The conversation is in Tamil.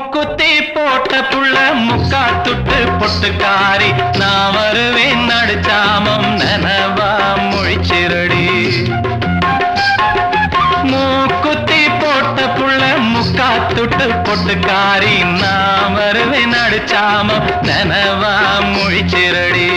மூக்குத்தி போட்ட புள்ள முக்கா துட்டு பொட்டுக்காரி நான் வருவேன் நடுச்சாமம் நனவா முழிச்சிரடி மூக்குத்தி போட்ட புள்ள முக்கா துட்டு பொட்டுக்காரி நான் வருவேன் நடுச்சாமம் நனவா முழிச்சிரடி